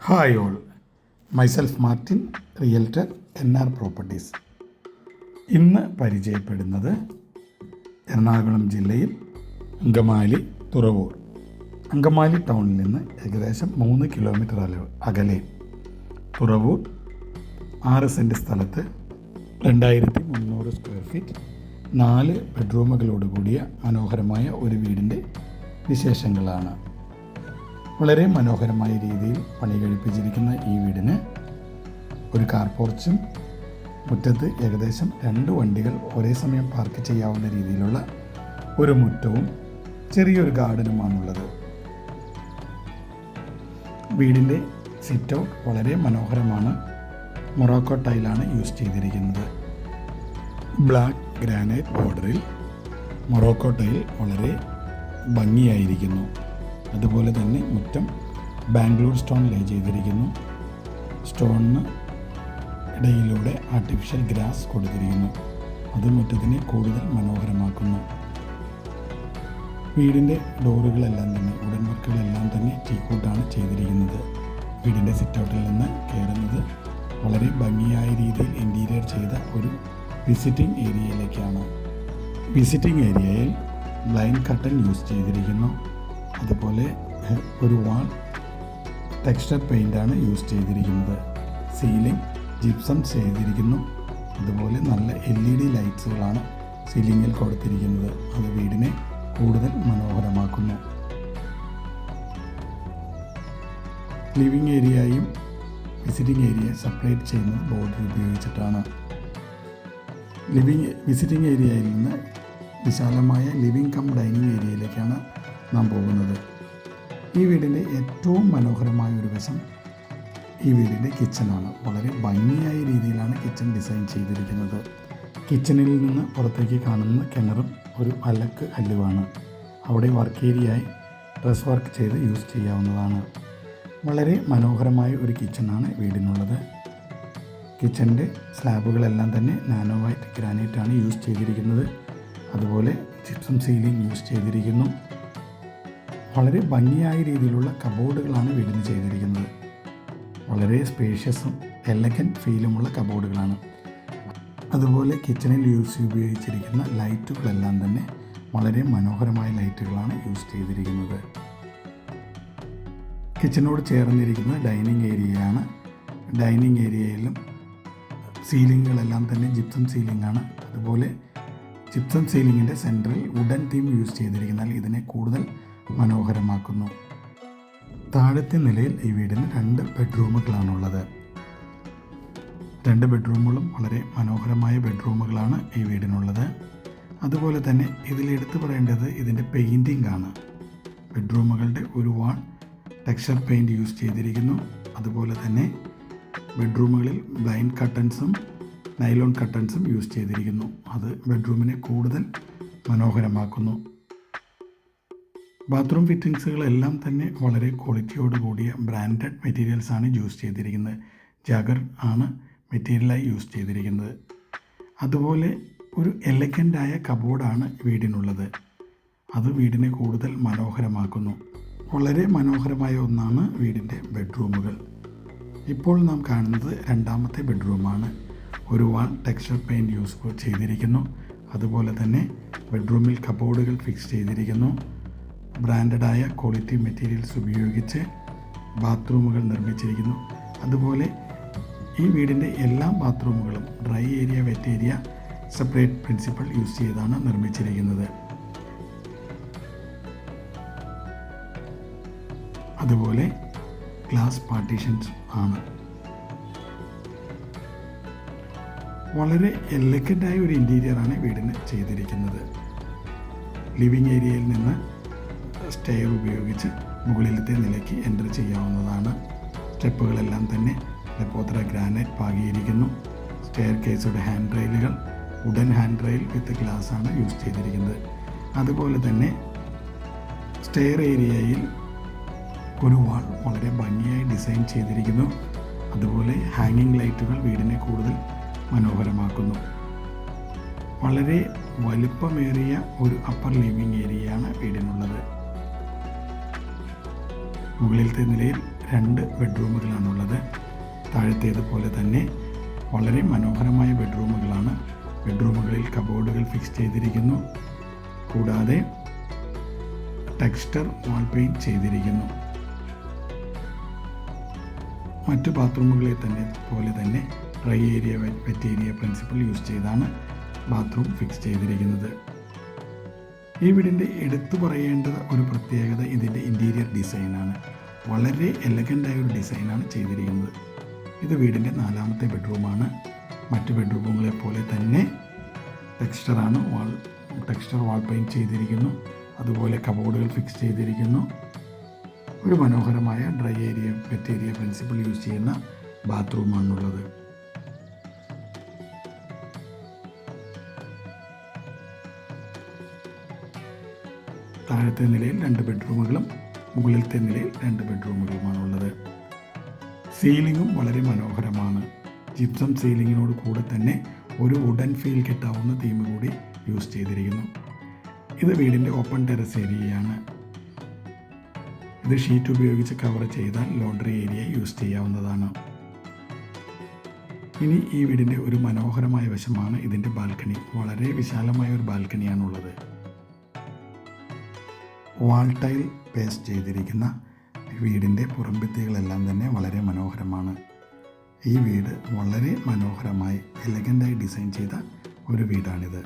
Hi all, myself Martin, realtor, NR properties. ഇന്ന് പരിചയപ്പെടുന്നത് എറണാകുളം ജില്ലയിൽ അങ്കമാലി തുറവൂർ. അങ്കമാലി ടൗണിൽ നിന്ന് ഏകദേശം 3 കിലോമീറ്റർ അകലെ തുറവൂർ 6 സെൻറ്റ് സ്ഥലത്ത് 2300 സ്ക്വയർ ഫീറ്റ് 4 ബെഡ്റൂമുകളോട് കൂടിയ മനോഹരമായ ഒരു വീടിൻ്റെ വിശേഷങ്ങളാണ്. വളരെ മനോഹരമായ രീതിയിൽ പണി കഴിപ്പിച്ചിരിക്കുന്ന ഈ വീടിന് ഒരു കാർ പോർച്ചും മുറ്റത്ത് ഏകദേശം 2 വണ്ടികൾ ഒരേ സമയം പാർക്ക് ചെയ്യാവുന്ന രീതിയിലുള്ള ഒരു മുറ്റവും ചെറിയൊരു ഗാർഡനുമാണുള്ളത്. വീടിൻ്റെ സിറ്റ് ഔട്ട് വളരെ മനോഹരമാണ്. മൊറോക്കോ ടൈലാണ് യൂസ് ചെയ്തിരിക്കുന്നത്. ബ്ലാക്ക് ഗ്രാനൈറ്റ് ബോർഡറിൽ മൊറോക്കോ ടൈൽ വളരെ ഭംഗിയായിരിക്കുന്നു. അതുപോലെ തന്നെ മുറ്റം ബാംഗ്ലൂർ സ്റ്റോൺ ലേ ചെയ്തിരിക്കുന്നു. സ്റ്റോണിന് ഇടയിലൂടെ ആർട്ടിഫിഷ്യൽ ഗ്രാസ് കൊടുത്തിരിക്കുന്നു. അത് മുറ്റത്തിനെ കൂടുതൽ മനോഹരമാക്കുന്നു. വീടിൻ്റെ ഡോറുകളെല്ലാം തന്നെ വുഡൻ വർക്കുകളെല്ലാം തന്നെ ടീക്കൂട്ടാണ് ചെയ്തിരിക്കുന്നത്. വീടിൻ്റെ സിറ്റൗട്ടിൽ നിന്ന് കയറുന്നത് വളരെ ഭംഗിയായ രീതിയിൽ ഇൻറ്റീരിയർ ചെയ്ത ഒരു വിസിറ്റിംഗ് ഏരിയയിലേക്കാണ്. വിസിറ്റിംഗ് ഏരിയയിൽ ബ്ലൈൻഡ് കർട്ടൻ യൂസ് ചെയ്തിരിക്കുന്നു. അതുപോലെ ഒരു വാൾ ടെക്സ്ചർ പെയിൻ്റാണ് യൂസ് ചെയ്തിരിക്കുന്നത്. സീലിംഗ് ജിപ്സം ചെയ്തിരിക്കുന്നു. അതുപോലെ നല്ല LED ലൈറ്റ്സുകളാണ് സീലിങ്ങിൽ കൊടുത്തിരിക്കുന്നത്. അത് വീടിനെ കൂടുതൽ മനോഹരമാക്കുന്നു. ലിവിങ് ഏരിയയും വിസിറ്റിംഗ് ഏരിയ സെപ്പറേറ്റ് ചെയ്യുന്നത് ബോർഡർ ഉപയോഗിച്ചിട്ടാണ്. വിസിറ്റിംഗ് ഏരിയയിൽ നിന്ന് വിശാലമായ ലിവിങ് കം ഡൈനിങ് ഏരിയയിലേക്കാണ് നാം പോകുന്നത്. ഈ വീടിൻ്റെ ഏറ്റവും മനോഹരമായ ഒരു വശം ഈ വീടിൻ്റെ കിച്ചണാണ്. വളരെ ഭംഗിയായ രീതിയിലാണ് കിച്ചൺ ഡിസൈൻ ചെയ്തിരിക്കുന്നത്. കിച്ചണിൽ നിന്ന് പുറത്തേക്ക് കാണുന്ന കിണറും ഒരു അലക്ക് കല്ലുമാണ്. അവിടെ വർക്ക് ഏരിയയായി ഡ്രസ് വർക്ക് ചെയ്ത് യൂസ് ചെയ്യാവുന്നതാണ്. വളരെ മനോഹരമായ ഒരു കിച്ചണാണ് വീടിനുള്ളത്. കിച്ചൻ്റെ സ്ലാബുകളെല്ലാം തന്നെ നാനോ വൈറ്റ് ഗ്രാനൈറ്റാണ് യൂസ് ചെയ്തിരിക്കുന്നത്. അതുപോലെ ജിപ്സം സീലിംഗ് യൂസ് ചെയ്തിരിക്കുന്നു. വളരെ ഭംഗിയായ രീതിയിലുള്ള കബോർഡുകളാണ് വീടിന് ചെയ്തിരിക്കുന്നത്. വളരെ സ്പേഷ്യസും എലഗൻറ്റ് ഫീലുമുള്ള കബോർഡുകളാണ്. അതുപോലെ കിച്ചണിൽ ഉപയോഗിച്ചിരിക്കുന്ന ലൈറ്റുകളെല്ലാം തന്നെ വളരെ മനോഹരമായ ലൈറ്റുകളാണ് യൂസ് ചെയ്തിരിക്കുന്നത്. കിച്ചണോട് ചേർന്നിരിക്കുന്നത് ഡൈനിങ് ഏരിയയാണ്. ഡൈനിങ് ഏരിയയിലും സീലിങ്ങുകളെല്ലാം തന്നെ ജിപ്സം സീലിംഗാണ്. അതുപോലെ ജിപ്സം സീലിങ്ങിൻ്റെ സെൻറ്ററിൽ വുഡൻ തീം യൂസ് ചെയ്തിരിക്കുന്നതിൽ ഇതിനെ കൂടുതൽ മനോഹരമാക്കുന്നു. താഴത്തെ നിലയിൽ ഈ വീടിന് 2 ബെഡ്റൂമുകളാണുള്ളത്. 2 ബെഡ്റൂമുകളും വളരെ മനോഹരമായ ബെഡ്റൂമുകളാണ് ഈ വീടിനുള്ളത്. അതുപോലെ തന്നെ ഇതിൽ എടുത്തു പറയേണ്ടത് ഇതിൻ്റെ പെയിൻറ്റിംഗ് ആണ്. ബെഡ്റൂമുകളുടെ ഒരു വാൾ ടെക്സ്ചർ പെയിൻറ്റ് യൂസ് ചെയ്തിരിക്കുന്നു. അതുപോലെ തന്നെ ബെഡ്റൂമുകളിൽ ബ്ലൈൻഡ് കർട്ടൻസും നൈലോൺ കർട്ടൻസും യൂസ് ചെയ്തിരിക്കുന്നു. അത് ബെഡ്റൂമിനെ കൂടുതൽ മനോഹരമാക്കുന്നു. ബാത്റൂം ഫിറ്റിങ്സുകളെല്ലാം തന്നെ വളരെ ക്വാളിറ്റിയോട് കൂടിയ ബ്രാൻഡഡ് മെറ്റീരിയൽസാണ് യൂസ് ചെയ്തിരിക്കുന്നത്. ജാഗർ ആണ് മെറ്റീരിയലായി യൂസ് ചെയ്തിരിക്കുന്നത്. അതുപോലെ ഒരു എലഗൻ്റായ കബോർഡാണ് വീടിനുള്ളത്. അത് വീടിനെ കൂടുതൽ മനോഹരമാക്കുന്നു. വളരെ മനോഹരമായ ഒന്നാണ് വീടിൻ്റെ ബെഡ്റൂമുകൾ. ഇപ്പോൾ നാം കാണുന്നത് 2ാമത്തെ ബെഡ്റൂമാണ്. ഒരു വാൾ ടെക്സ്ചർ പെയിൻറ്റ് യൂസ് ചെയ്തിരിക്കുന്നു. അതുപോലെ തന്നെ ബെഡ്റൂമിൽ കബോർഡുകൾ ഫിക്സ് ചെയ്തിരിക്കുന്നു. ബ്രാൻഡഡായ ക്വാളിറ്റി മെറ്റീരിയൽസ് ഉപയോഗിച്ച് ബാത്റൂമുകൾ നിർമ്മിച്ചിരിക്കുന്നു. അതുപോലെ ഈ വീടിൻ്റെ എല്ലാ ബാത്റൂമുകളും dry area wet area separate principle use ചെയ്താണ് നിർമ്മിച്ചിരിക്കുന്നത്. അതുപോലെ ഗ്ലാസ് പാർട്ടീഷൻസ് ആണ്. വളരെ എലഗൻ്റായ ഒരു ഇൻറ്റീരിയറാണ് വീടിന് ചെയ്തിരിക്കുന്നത്. ലിവിങ് ഏരിയയിൽ നിന്ന് സ്റ്റെയർ ഉപയോഗിച്ച് മുകളിലത്തെ നിലയ്ക്ക് എൻ്റർ ചെയ്യാവുന്നതാണ്. സ്റ്റെപ്പുകളെല്ലാം തന്നെ ലെപ്പോത്ര ഗ്രാനൈറ്റ് പാകിയിരിക്കുന്നു. സ്റ്റെയർ കേസുടെ ഹാൻഡ് റെയിലുകൾ wooden hand rail with glass ആണ് യൂസ് ചെയ്തിരിക്കുന്നത്. അതുപോലെ തന്നെ സ്റ്റെയർ ഏരിയയിൽ ഒരു വാൾ വളരെ ഭംഗിയായി ഡിസൈൻ ചെയ്തിരിക്കുന്നു. അതുപോലെ ഹാങ്ങിങ് ലൈറ്റുകൾ വീടിനെ കൂടുതൽ മനോഹരമാക്കുന്നു. വളരെ വലിപ്പമേറിയ ഒരു അപ്പർ ലിവിങ് ഏരിയയാണ് വീടിനുള്ളത്. മുകളിലത്തെ നിലയിൽ 2 ബെഡ്റൂമുകളാണുള്ളത്. താഴത്തേതുപോലെ തന്നെ വളരെ മനോഹരമായ ബെഡ്റൂമുകളാണ്. ബെഡ്റൂമുകളിൽ കബോർഡുകൾ ഫിക്സ് ചെയ്തിരിക്കുന്നു. കൂടാതെ ടെക്സ്ചർ വാൾ പെയിൻറ് ചെയ്തിരിക്കുന്നു. മറ്റു ബാത്റൂമുകളെ പോലെ തന്നെ dry area wet area principle use ചെയ്താണ് ബാത്റൂം ഫിക്സ് ചെയ്തിരിക്കുന്നത്. ഈ വീടിൻ്റെ എടുത്തു പറയേണ്ട ഒരു പ്രത്യേകത ഇതിൻ്റെ ഇൻറ്റീരിയർ ഡിസൈനാണ്. വളരെ എലഗൻ്റായ ഒരു ഡിസൈനാണ് ചെയ്തിരിക്കുന്നത്. ഇത് വീടിൻ്റെ 4ാമത്തെ ബെഡ്റൂമാണ്. മറ്റ് ബെഡ്റൂമുകളെ പോലെ തന്നെ ടെക്സ്ചർ വാൾ പെയിൻറ് ചെയ്തിരിക്കുന്നു. അതുപോലെ കബോർഡുകൾ ഫിക്സ് ചെയ്തിരിക്കുന്നു. ഒരു മനോഹരമായ dry area wet area principle use ചെയ്യുന്ന ബാത്റൂമാണുള്ളത്. താഴത്തെ നിലയിൽ 2 ബെഡ്റൂമുകളും മുകളിലത്തെ നിലയിൽ 2 ബെഡ്റൂമുകളുമാണുള്ളത്. സീലിങ്ങും വളരെ മനോഹരമാണ്. ജിപ്സം സീലിങ്ങിനോട് കൂടെ തന്നെ ഒരു വുഡൻ ഫീൽ കിട്ടാവുന്ന തീം കൂടി യൂസ് ചെയ്തിരിക്കുന്നു. ഇത് വീടിൻ്റെ ഓപ്പൺ ടെറസ് ഏരിയയാണ്. ഇത് ഷീറ്റ് ഉപയോഗിച്ച് കവർ ചെയ്താൽ ലോണ്ടറി ഏരിയ യൂസ് ചെയ്യാവുന്നതാണ്. ഇനി ഈ വീടിൻ്റെ ഒരു മനോഹരമായ വശമാണ് ഇതിൻ്റെ ബാൽക്കണി. വളരെ വിശാലമായ ഒരു ബാൽക്കണിയാണുള്ളത്. വാൾ ടൈൽ പേസ്റ്റ് ചെയ്തിരിക്കുന്ന വീടിൻ്റെ പുറംഭിത്തികളെല്ലാം തന്നെ വളരെ മനോഹരമാണ്. ഈ വീട് വളരെ മനോഹരമായി എലഗൻ്റായി ഡിസൈൻ ചെയ്ത ഒരു വീടാണിത്.